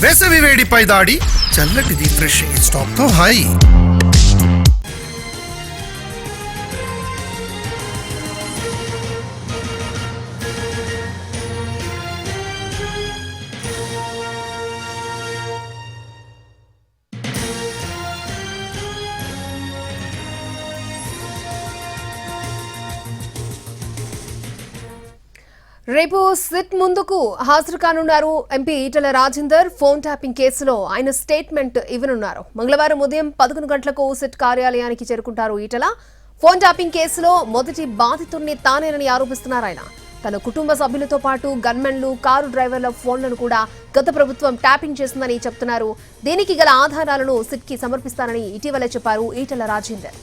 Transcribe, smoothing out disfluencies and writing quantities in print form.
వేసవి వేడిపై దాడి, చల్లటి రిఫ్రెషింగ్ స్టాప్ తో హాయి. రేపు సిట్ ముందుకు హాజరు కానున్నారు MP Etela Rajender. Phone tapping కేసులో ఆయన స్టేట్మెంట్ ఇవ్వనున్నారు. మంగళవారం ఉదయం 11 గంటలకు సిట్ కార్యాలయానికి చేరుకుంటారు ఈటెల. ఫోన్ ట్యాపింగ్ కేసులో మొదటి బాధితుడిని తానేనని ఆరోపిస్తున్నారు ఆయన. తన కుటుంబ సభ్యులతో పాటు గన్మెన్లు, కారు డ్రైవర్ల ఫోన్లను కూడా గత ప్రభుత్వం ట్యాపింగ్ చేసిందని చెప్తున్నారు. దీనికి గల ఆధారాలను సిట్కి సమర్పిస్తానని ఇటీవలే చెప్పారు ఈటెల రాజేందర్.